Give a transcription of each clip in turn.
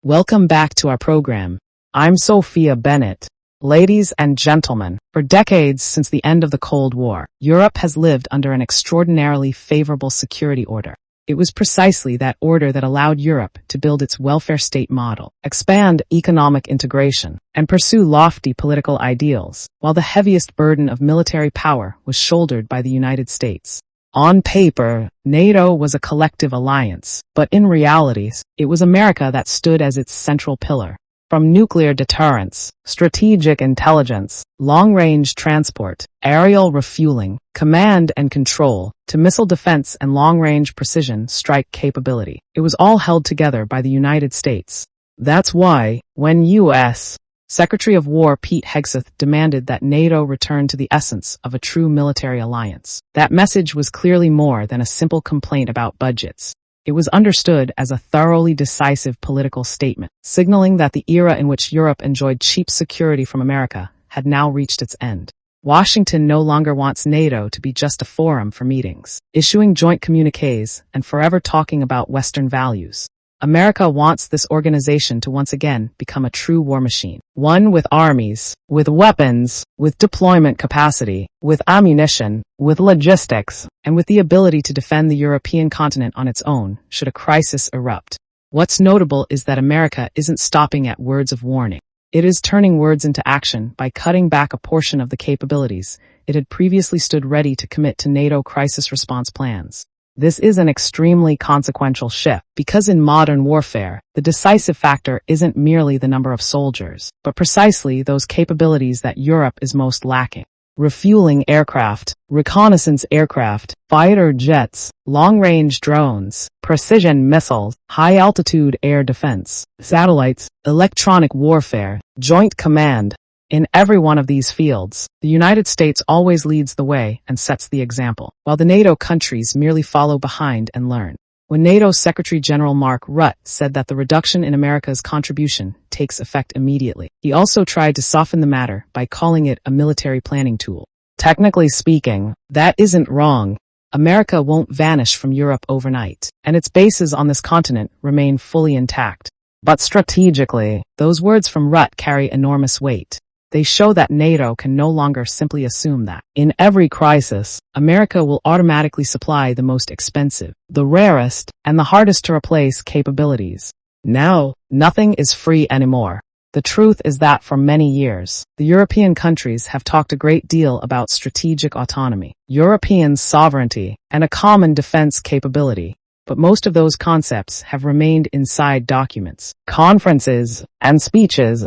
Welcome back to our program. I'm Sophia Bennett. Ladies and gentlemen, for decades since the end of the Cold War, Europe has lived under an extraordinarily favorable security order. It was precisely that order that allowed Europe to build its welfare state model, expand economic integration, and pursue lofty political ideals, while the heaviest burden of military power was shouldered by the United States. On paper, NATO was a collective alliance, but in reality, it was America that stood as its central pillar. From nuclear deterrence, strategic intelligence, long-range transport, aerial refueling, command and control, to missile defense and long-range precision strike capability, it was all held together by the United States. That's why, when U.S. Secretary of War Pete Hegseth demanded that NATO return to the essence of a true military alliance, that message was clearly more than a simple complaint about budgets. It was understood as a thoroughly decisive political statement, signaling that the era in which Europe enjoyed cheap security from America had now reached its end. Washington no longer wants NATO to be just a forum for meetings, issuing joint communiques, and forever talking about Western values. America wants this organization to once again become a true war machine, one with armies, with weapons, with deployment capacity, with ammunition, with logistics, and with the ability to defend the European continent on its own, should a crisis erupt. What's notable is that America isn't stopping at words of warning. It is turning words into action by cutting back a portion of the capabilities it had previously stood ready to commit to NATO crisis response plans. This is an extremely consequential shift, because in modern warfare, the decisive factor isn't merely the number of soldiers, but precisely those capabilities that Europe is most lacking. Refueling aircraft, reconnaissance aircraft, fighter jets, long-range drones, precision missiles, high-altitude air defense, satellites, electronic warfare, joint command. In every one of these fields, the United States always leads the way and sets the example, while the NATO countries merely follow behind and learn. When NATO Secretary General Mark Rutte said that the reduction in America's contribution takes effect immediately, he also tried to soften the matter by calling it a military planning tool. Technically speaking, that isn't wrong. America won't vanish from Europe overnight, and its bases on this continent remain fully intact. But strategically, those words from Rutte carry enormous weight. They show that NATO can no longer simply assume that, in every crisis, America will automatically supply the most expensive, the rarest, and the hardest to replace capabilities. Now, nothing is free anymore. The truth is that for many years, the European countries have talked a great deal about strategic autonomy, European sovereignty, and a common defense capability. But most of those concepts have remained inside documents, conferences, and speeches.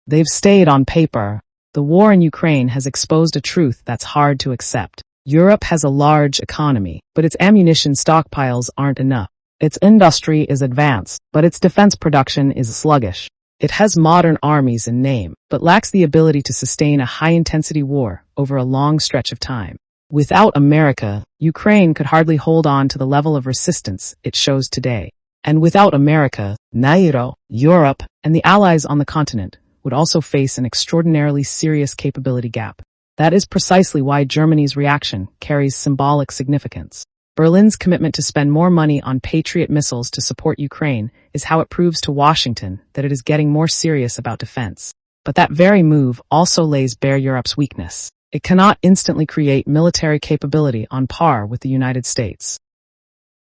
They've stayed on paper. The war in Ukraine has exposed a truth that's hard to accept. Europe has a large economy, but its ammunition stockpiles aren't enough. Its industry is advanced, but its defense production is sluggish. It has modern armies in name, but lacks the ability to sustain a high-intensity war over a long stretch of time. Without America, Ukraine could hardly hold on to the level of resistance it shows today. And without America, NATO, Europe, and the allies on the continent would also face an extraordinarily serious capability gap. That is precisely why Germany's reaction carries symbolic significance. Berlin's commitment to spend more money on Patriot missiles to support Ukraine is how it proves to Washington that it is getting more serious about defense. But that very move also lays bare Europe's weakness. It cannot instantly create military capability on par with the United States.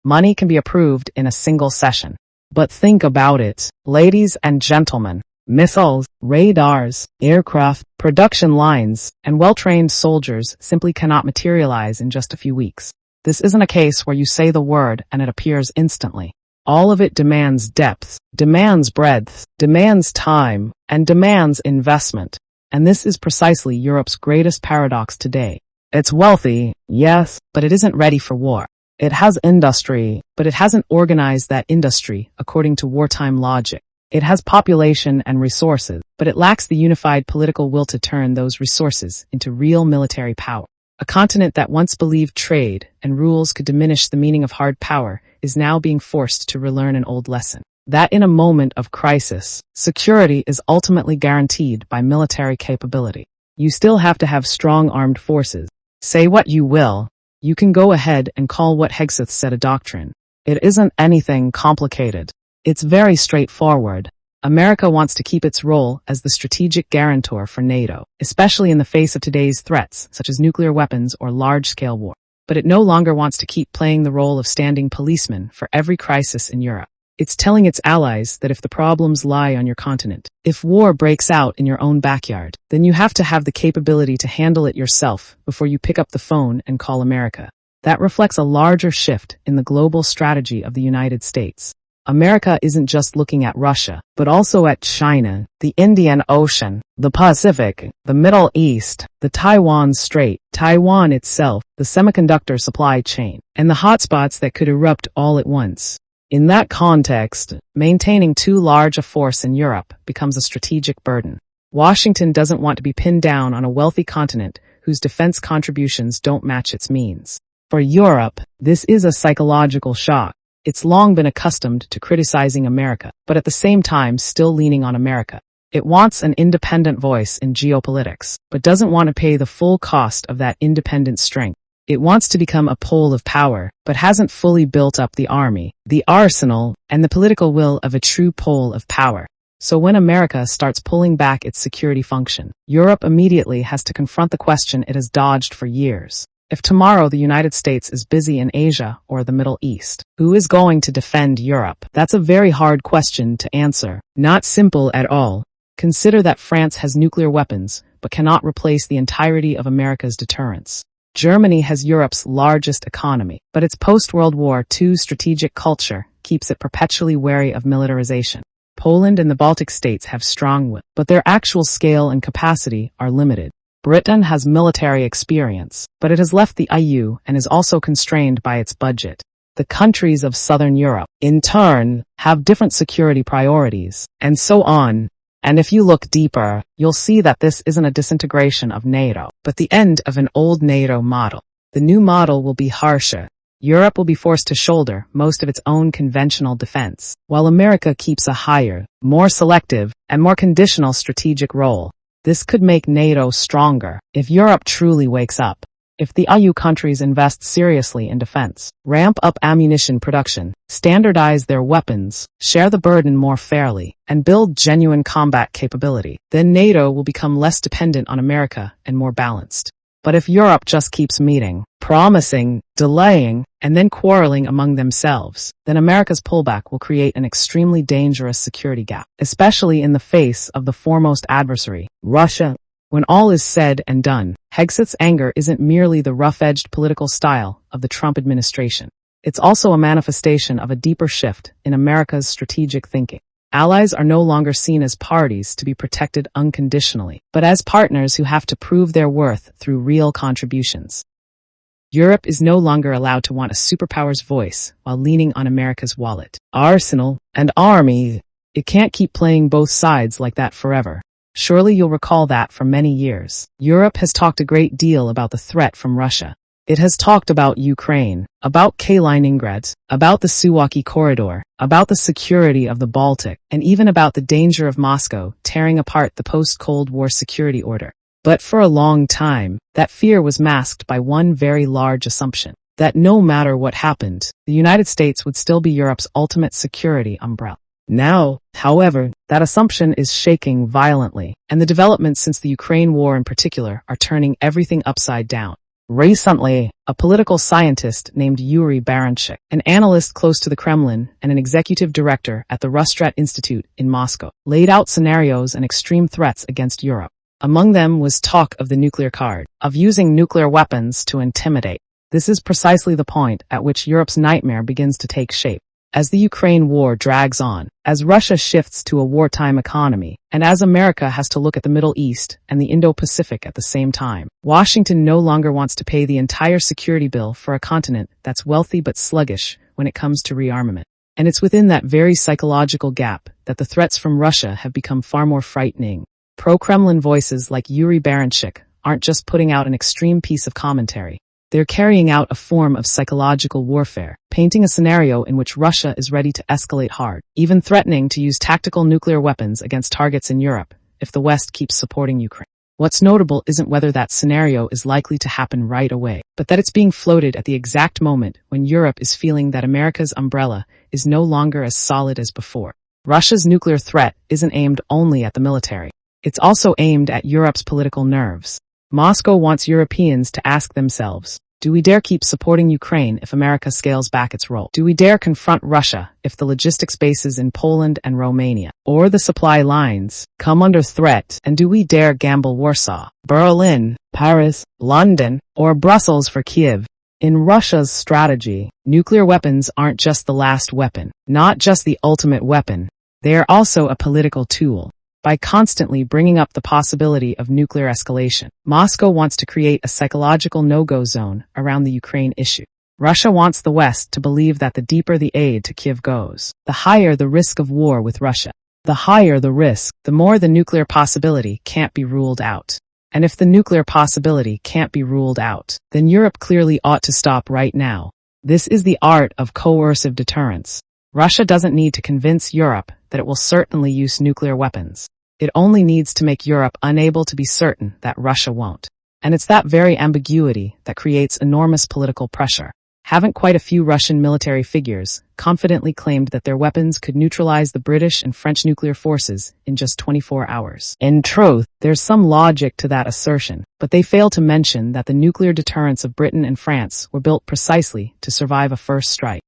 Money can be approved in a single session. But think about it, ladies and gentlemen. Missiles, radars, aircraft, production lines, and well-trained soldiers simply cannot materialize in just a few weeks. This isn't a case where you say the word and it appears instantly. All of it demands depth, demands breadth, demands time, and demands investment. And this is precisely Europe's greatest paradox today. It's wealthy, yes, but it isn't ready for war. It has industry, but it hasn't organized that industry according to wartime logic. It has population and resources, but it lacks the unified political will to turn those resources into real military power. A continent that once believed trade and rules could diminish the meaning of hard power is now being forced to relearn an old lesson. That in a moment of crisis, security is ultimately guaranteed by military capability. You still have to have strong armed forces. Say what you will. You can go ahead and call what Hegseth said a doctrine. It isn't anything complicated. It's very straightforward. America wants to keep its role as the strategic guarantor for NATO, especially in the face of today's threats, such as nuclear weapons or large-scale war. But it no longer wants to keep playing the role of standing policeman for every crisis in Europe. It's telling its allies that if the problems lie on your continent, if war breaks out in your own backyard, then you have to have the capability to handle it yourself before you pick up the phone and call America. That reflects a larger shift in the global strategy of the United States. America isn't just looking at Russia, but also at China, the Indian Ocean, the Pacific, the Middle East, the Taiwan Strait, Taiwan itself, the semiconductor supply chain, and the hotspots that could erupt all at once. In that context, maintaining too large a force in Europe becomes a strategic burden. Washington doesn't want to be pinned down on a wealthy continent whose defense contributions don't match its means. For Europe, this is a psychological shock. It's long been accustomed to criticizing America, but at the same time still leaning on America. It wants an independent voice in geopolitics, but doesn't want to pay the full cost of that independent strength. It wants to become a pole of power, but hasn't fully built up the army, the arsenal, and the political will of a true pole of power. So when America starts pulling back its security function, Europe immediately has to confront the question it has dodged for years. If tomorrow the United States is busy in Asia or the Middle East, who is going to defend Europe? That's a very hard question to answer. Not simple at all. Consider that France has nuclear weapons, but cannot replace the entirety of America's deterrence. Germany has Europe's largest economy, but its post-World War II strategic culture keeps it perpetually wary of militarization. Poland and the Baltic states have strong will, but their actual scale and capacity are limited. Britain has military experience, but it has left the EU and is also constrained by its budget. The countries of Southern Europe, in turn, have different security priorities, and so on. And if you look deeper, you'll see that this isn't a disintegration of NATO, but the end of an old NATO model. The new model will be harsher. Europe will be forced to shoulder most of its own conventional defense, while America keeps a higher, more selective, and more conditional strategic role. This could make NATO stronger if Europe truly wakes up. If the EU countries invest seriously in defense, ramp up ammunition production, standardize their weapons, share the burden more fairly, and build genuine combat capability, then NATO will become less dependent on America and more balanced. But if Europe just keeps meeting, promising, delaying, and then quarreling among themselves, then America's pullback will create an extremely dangerous security gap, especially in the face of the foremost adversary, Russia. When all is said and done, Hegseth's anger isn't merely the rough-edged political style of the Trump administration. It's also a manifestation of a deeper shift in America's strategic thinking. Allies are no longer seen as parties to be protected unconditionally, but as partners who have to prove their worth through real contributions. Europe is no longer allowed to want a superpower's voice while leaning on America's wallet, arsenal, and army. It can't keep playing both sides like that forever. Surely you'll recall that for many years, Europe has talked a great deal about the threat from Russia. It has talked about Ukraine, about Kaliningrad, about the Suwalki corridor, about the security of the Baltic, and even about the danger of Moscow tearing apart the post-Cold War security order. But for a long time, that fear was masked by one very large assumption, that no matter what happened, the United States would still be Europe's ultimate security umbrella. Now, however, that assumption is shaking violently, and the developments since the Ukraine war in particular are turning everything upside down. Recently, a political scientist named Yuri Baranchik, an analyst close to the Kremlin and an executive director at the Rostrat Institute in Moscow, laid out scenarios and extreme threats against Europe. Among them was talk of the nuclear card, of using nuclear weapons to intimidate. This is precisely the point at which Europe's nightmare begins to take shape. As the Ukraine war drags on, as Russia shifts to a wartime economy, and as America has to look at the Middle East and the Indo-Pacific at the same time, Washington no longer wants to pay the entire security bill for a continent that's wealthy but sluggish when it comes to rearmament. And it's within that very psychological gap that the threats from Russia have become far more frightening. Pro-Kremlin voices like Yuri Baranchik aren't just putting out an extreme piece of commentary. They're carrying out a form of psychological warfare, painting a scenario in which Russia is ready to escalate hard, even threatening to use tactical nuclear weapons against targets in Europe if the West keeps supporting Ukraine. What's notable isn't whether that scenario is likely to happen right away, but that it's being floated at the exact moment when Europe is feeling that America's umbrella is no longer as solid as before. Russia's nuclear threat isn't aimed only at the military. It's also aimed at Europe's political nerves. Moscow wants Europeans to ask themselves, do we dare keep supporting Ukraine if America scales back its role? Do we dare confront Russia if the logistics bases in Poland and Romania, or the supply lines, come under threat? And do we dare gamble Warsaw, Berlin, Paris, London, or Brussels for Kiev? In Russia's strategy, nuclear weapons aren't just the last weapon, not just the ultimate weapon. They are also a political tool. By constantly bringing up the possibility of nuclear escalation, Moscow wants to create a psychological no-go zone around the Ukraine issue. Russia wants the West to believe that the deeper the aid to Kiev goes, the higher the risk of war with Russia. The higher the risk, the more the nuclear possibility can't be ruled out. And if the nuclear possibility can't be ruled out, then Europe clearly ought to stop right now. This is the art of coercive deterrence. Russia doesn't need to convince Europe that it will certainly use nuclear weapons. It only needs to make Europe unable to be certain that Russia won't. And it's that very ambiguity that creates enormous political pressure. Haven't quite a few Russian military figures confidently claimed that their weapons could neutralize the British and French nuclear forces in just 24 hours? In truth, there's some logic to that assertion, but they fail to mention that the nuclear deterrents of Britain and France were built precisely to survive a first strike.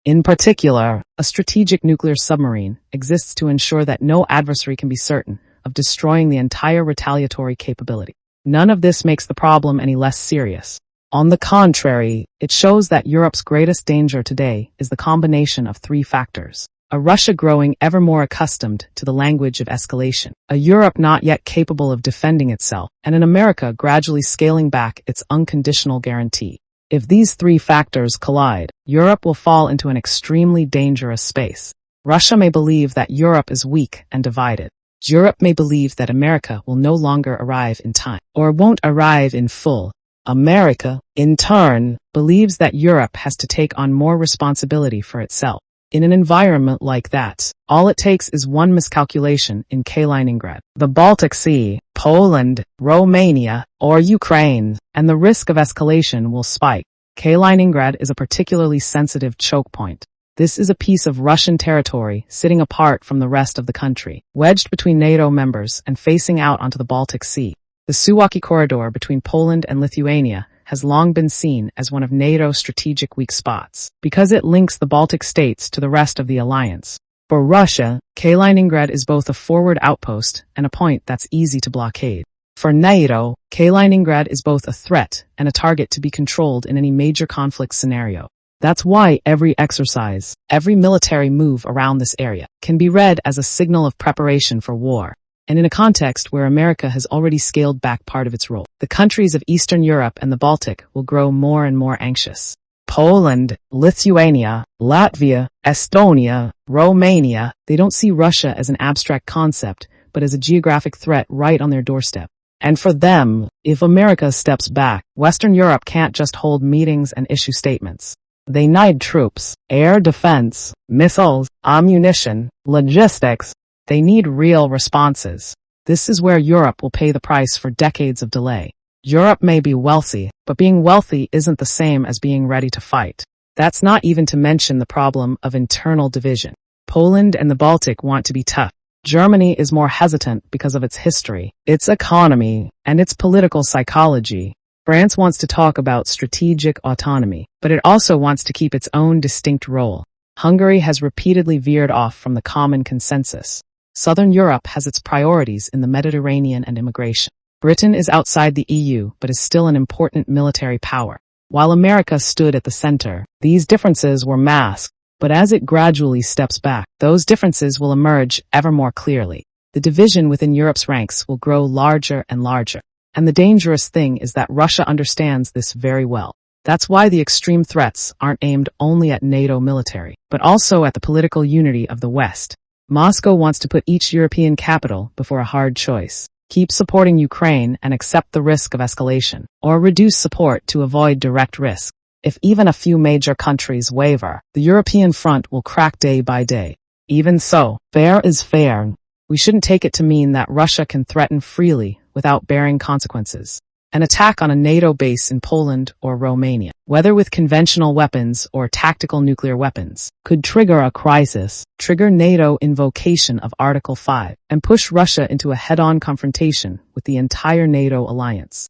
In particular, a strategic nuclear submarine exists to ensure that no adversary can be certain of destroying the entire retaliatory capability. None of this makes the problem any less serious. On the contrary, it shows that Europe's greatest danger today is the combination of three factors. A Russia growing ever more accustomed to the language of escalation, a Europe not yet capable of defending itself, and an America gradually scaling back its unconditional guarantee. If these three factors collide, Europe will fall into an extremely dangerous space. Russia may believe that Europe is weak and divided. Europe may believe that America will no longer arrive in time, or won't arrive in full. America, in turn, believes that Europe has to take on more responsibility for itself. In an environment like that, all it takes is one miscalculation in Kaliningrad, the Baltic Sea, Poland, Romania, or Ukraine, and the risk of escalation will spike. Kaliningrad is a particularly sensitive choke point. This is a piece of Russian territory sitting apart from the rest of the country, wedged between NATO members and facing out onto the Baltic Sea. The Suwalki corridor between Poland and Lithuania has long been seen as one of NATO's strategic weak spots, because it links the Baltic states to the rest of the alliance. For Russia, Kaliningrad is both a forward outpost and a point that's easy to blockade. For NATO, Kaliningrad is both a threat and a target to be controlled in any major conflict scenario. That's why every exercise, every military move around this area, can be read as a signal of preparation for war. And in a context where America has already scaled back part of its role, the countries of Eastern Europe and the Baltic will grow more and more anxious. Poland, Lithuania, Latvia, Estonia, Romania, they don't see Russia as an abstract concept, but as a geographic threat right on their doorstep. And for them, if America steps back, Western Europe can't just hold meetings and issue statements. They need troops, air defense, missiles, ammunition, logistics. They need real responses. This is where Europe will pay the price for decades of delay. Europe may be wealthy, but being wealthy isn't the same as being ready to fight. That's not even to mention the problem of internal division. Poland and the Baltic want to be tough. Germany is more hesitant because of its history, its economy, and its political psychology. France wants to talk about strategic autonomy, but it also wants to keep its own distinct role. Hungary has repeatedly veered off from the common consensus. Southern Europe has its priorities in the Mediterranean and immigration. Britain is outside the EU, but is still an important military power. While America stood at the center, these differences were masked, but as it gradually steps back, those differences will emerge ever more clearly. The division within Europe's ranks will grow larger and larger. And the dangerous thing is that Russia understands this very well. That's why the extreme threats aren't aimed only at NATO military, but also at the political unity of the West. Moscow wants to put each European capital before a hard choice. Keep supporting Ukraine and accept the risk of escalation, or reduce support to avoid direct risk. If even a few major countries waver, the European front will crack day by day. Even so, fair is fair. We shouldn't take it to mean that Russia can threaten freely without bearing consequences. An attack on a NATO base in Poland or Romania, whether with conventional weapons or tactical nuclear weapons, could trigger a crisis, trigger NATO invocation of Article 5, and push Russia into a head-on confrontation with the entire NATO alliance.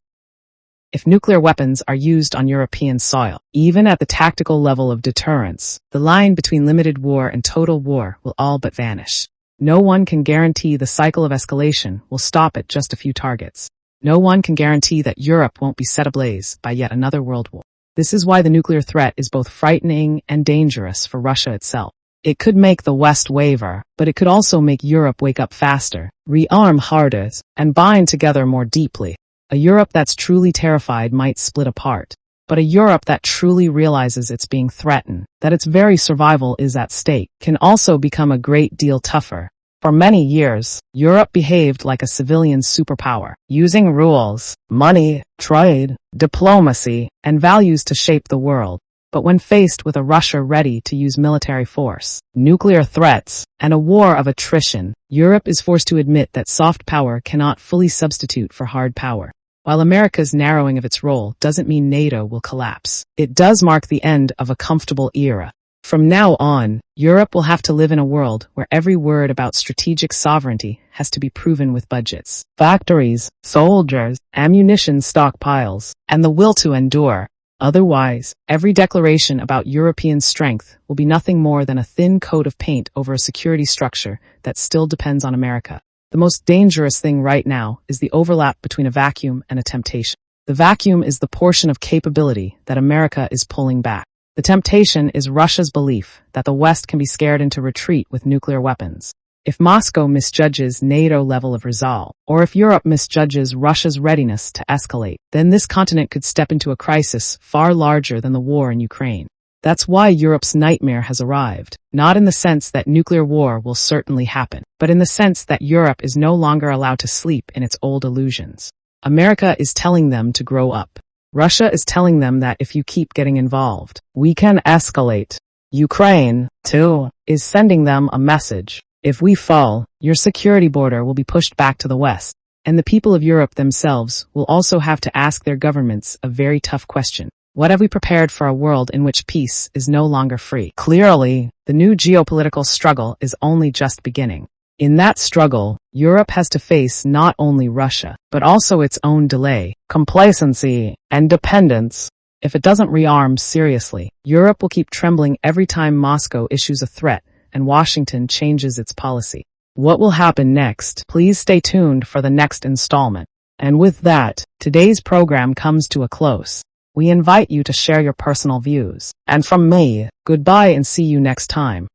If nuclear weapons are used on European soil, even at the tactical level of deterrence, the line between limited war and total war will all but vanish. No one can guarantee the cycle of escalation will stop at just a few targets. No one can guarantee that Europe won't be set ablaze by yet another world war. This is why the nuclear threat is both frightening and dangerous for Russia itself. It could make the West waver, but it could also make Europe wake up faster, rearm harder, and bind together more deeply. A Europe that's truly terrified might split apart, but a Europe that truly realizes it's being threatened, that its very survival is at stake, can also become a great deal tougher. For many years, Europe behaved like a civilian superpower, using rules, money, trade, diplomacy, and values to shape the world. But when faced with a Russia ready to use military force, nuclear threats, and a war of attrition, Europe is forced to admit that soft power cannot fully substitute for hard power. While America's narrowing of its role doesn't mean NATO will collapse, it does mark the end of a comfortable era. From now on, Europe will have to live in a world where every word about strategic sovereignty has to be proven with budgets, factories, soldiers, ammunition stockpiles, and the will to endure. Otherwise, every declaration about European strength will be nothing more than a thin coat of paint over a security structure that still depends on America. The most dangerous thing right now is the overlap between a vacuum and a temptation. The vacuum is the portion of capability that America is pulling back. The temptation is Russia's belief that the West can be scared into retreat with nuclear weapons. If Moscow misjudges NATO level of resolve, or if Europe misjudges Russia's readiness to escalate, then this continent could step into a crisis far larger than the war in Ukraine. That's why Europe's nightmare has arrived, not in the sense that nuclear war will certainly happen, but in the sense that Europe is no longer allowed to sleep in its old illusions. America is telling them to grow up. Russia is telling them that if you keep getting involved, we can escalate. Ukraine, too, is sending them a message. If we fall, your security border will be pushed back to the West. And the people of Europe themselves will also have to ask their governments a very tough question. What have we prepared for a world in which peace is no longer free? Clearly, the new geopolitical struggle is only just beginning. In that struggle, Europe has to face not only Russia, but also its own delay, complacency, and dependence. If it doesn't rearm seriously, Europe will keep trembling every time Moscow issues a threat and Washington changes its policy. What will happen next? Please stay tuned for the next installment. And with that, today's program comes to a close. We invite you to share your personal views. And from me, goodbye and see you next time.